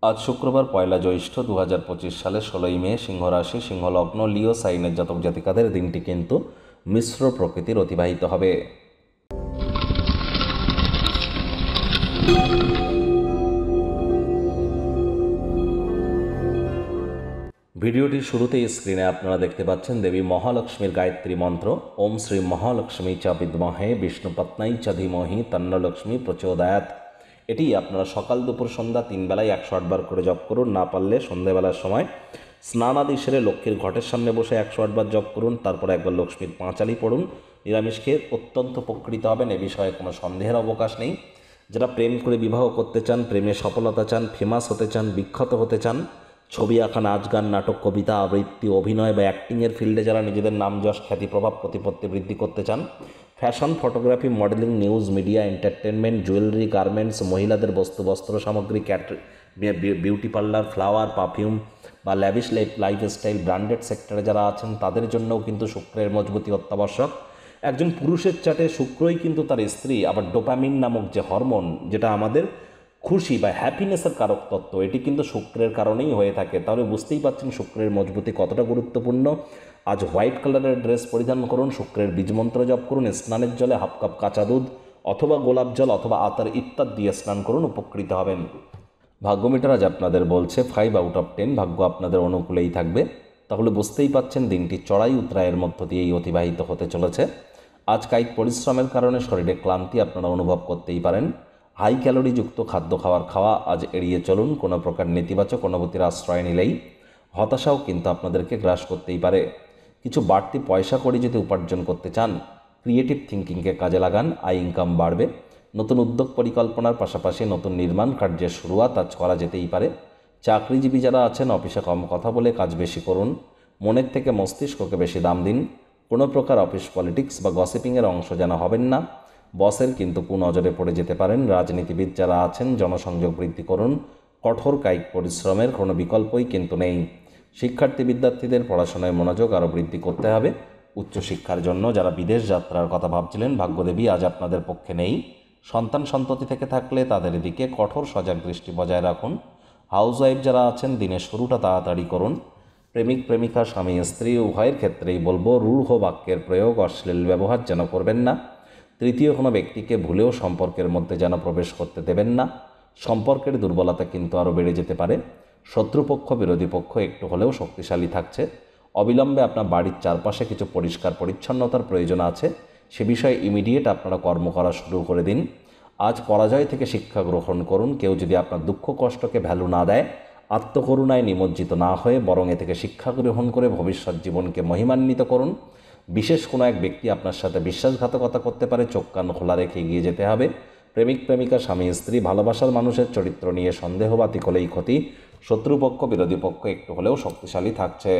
আজ শুক্রবার পয়লা জ্যৈষ্ঠ 2025 সালে 16ই মে, সিংহ রাশি, সিংহ লগ্ন, লিও সাইনের জাতক জাতিকাদের দিনটি কিন্তু মিশ্র প্রকৃতির অতিবাহিত হবে। ভিডিওটির শুরুতেই স্ক্রিনে আপনারা দেখতে পাচ্ছেন দেবী মহালক্ষ্মীর গায়ত্রী মন্ত্র, ওম শ্রী মহালক্ষ্মী চ বিদ্মহে বিষ্ণুপত্নী চ ধীমহি তন্ন লক্ষ্মী প্রচোদয়াৎ। এটি আপনারা সকাল দুপুর সন্ধ্যা 3 বেলায় 108 বার করে জপ করুন। না পারলে সন্ধ্যেবেলার সময় স্নানাদি সেরে লক্ষ্মীর ঘটের সামনে বসে 108 বার জপ করুন। তারপর একবার লক্ষ্মীর পাঁচালি পড়ুন। নিরামিষ খেয়ে অত্যন্ত উপকৃত হবেন, এ বিষয়ে কোনো সন্দেহের অবকাশ নেই। যারা প্রেম করে বিবাহ করতে চান, প্রেমে সফলতা চান, ফেমাস হতে চান, বিখ্যাত হতে চান, ছবি আঁকা, নাচ গান, নাটক, কবিতা আবৃত্তি, অভিনয় বা অ্যাক্টিংয়ের ফিল্ডে যারা নিজেদের নাম যশ খ্যাতি প্রভাব প্রতিপত্তি বৃদ্ধি করতে চান, fashion, photography, modelling, news media, entertainment, jewellery, garments, মহিলাদের বস্ত্র সামগ্রী, বিউটি পার্লার, ফ্লাওয়ার, পারফিউম বা ল্যাভিশ লাইফস্টাইল ব্র্যান্ডেড সেক্টরে যারা আছেন, তাদের জন্যও কিন্তু শুক্রের মজবুতি অত্যাবশ্যক। একজন পুরুষের চাটে শুক্রই কিন্তু তার স্ত্রী। আবার ডোপামিন নামক যে হরমোন, যেটা আমাদের খুশি বা হ্যাপিনেসের কারক তত্ত্ব, এটি কিন্তু শুক্রের কারণেই হয়ে থাকে। তাহলে বুঝতেই পারছেন শুক্রের মজবুতি কতটা গুরুত্বপূর্ণ। আজ হোয়াইট কালারের ড্রেস পরিধান করুন, শুক্রের বীজমন্ত্র জপ করুন, স্নানের জলে হাফ কাপ কাঁচা দুধ অথবা গোলাপ জল অথবা আতর ইত্যাদি দিয়ে স্নান করুন, উপকৃত হবেন। ভাগ্যমিটার আজ আপনাদের বলছে 5/10, ভাগ্য আপনাদের অনুকূলেই থাকবে। তাহলে বুঝতেই পাচ্ছেন দিনটি চড়াই উতরায়ের মধ্য দিয়েই অতিবাহিত হতে চলেছে। আজ কায়িক পরিশ্রমের কারণে শরীরে ক্লান্তি আপনারা অনুভব করতেই পারেন। হাই ক্যালোরিযুক্ত খাদ্য খাওয়া আজ এড়িয়ে চলুন। কোনো প্রকার নেতিবাচক অনুভূতির আশ্রয় নিলেই হতাশাও কিন্তু আপনাদেরকে গ্রাস করতেই পারে। কিছু বাড়তি পয়সা করে যদি উপার্জন করতে চান, ক্রিয়েটিভ থিঙ্কিংকে কাজে লাগান, আয় ইনকাম বাড়বে। নতুন উদ্যোগ পরিকল্পনার পাশাপাশি নতুন নির্মাণ কার্যের শুরুয়াত আজ করা যেতেই পারে। চাকরিজীবী যারা আছেন, অফিসে কম কথা বলে কাজ বেশি করুন। মনের থেকে মস্তিষ্ককে বেশি দাম দিন। কোনো প্রকার অফিস পলিটিক্স বা গসিপিংয়ের অংশ যেন হবেন না। বসের কিন্তু কুনজরে পড়ে যেতে পারেন। রাজনীতিবিদ যারা আছেন, জনসংযোগ বৃদ্ধি করুন। কঠোর কায়িক পরিশ্রমের কোনো বিকল্পই কিন্তু নেই। শিক্ষার্থী বিদ্যার্থীদের পড়াশোনায় মনোযোগ আরও বৃদ্ধি করতে হবে। উচ্চশিক্ষার জন্য যারা বিদেশ যাত্রার কথা ভাবছিলেন, ভাগ্যদেবী আজ আপনাদের পক্ষে নেই। সন্তান সন্ততি থেকে থাকলে তাদের দিকে কঠোর সজাগ দৃষ্টি বজায় রাখুন। হাউসওয়াইফ যারা আছেন, দিনের শুরুটা তাড়াতাড়ি করুন। প্রেমিক প্রেমিকা, স্বামী স্ত্রী উভয়ের ক্ষেত্রেই বলবো, রূঢ় বাক্যের প্রয়োগ, অশ্লীল ব্যবহার যেন করবেন না। তৃতীয় কোনো ব্যক্তিকে ভুলেও সম্পর্কের মধ্যে যেন প্রবেশ করতে দেবেন না। সম্পর্কের দুর্বলতা কিন্তু আরও বেড়ে যেতে পারে। শত্রুপক্ষ, বিরোধী পক্ষ একটু হলেও শক্তিশালী থাকছে। অবিলম্বে আপনার বাড়ির চারপাশে কিছু পরিষ্কার পরিচ্ছন্নতার প্রয়োজন আছে, সে বিষয়ে ইমিডিয়েট আপনারা কর্ম করা শুরু করে দিন। আজ পরাজয় থেকে শিক্ষা গ্রহণ করুন। কেউ যদি আপনার দুঃখ কষ্টকে ভ্যালু না দেয়, আত্মকরুণায় নিমজ্জিত না হয়ে বরং এ থেকে শিক্ষা গ্রহণ করে ভবিষ্যৎ জীবনকে মহিমান্বিত করুন। বিশেষ কোনো এক ব্যক্তি আপনার সাথে বিশ্বাসঘাতকতা করতে পারে, চোখ কান খোলা রেখে এগিয়ে যেতে হবে। প্রেমিক প্রেমিকা, স্বামী স্ত্রী, ভালোবাসার মানুষের চরিত্র নিয়ে সন্দেহবাতিক হলেই ক্ষতি। শত্রুপক্ষ, বিরোধী পক্ষ একটু হলেও শক্তিশালী থাকছে।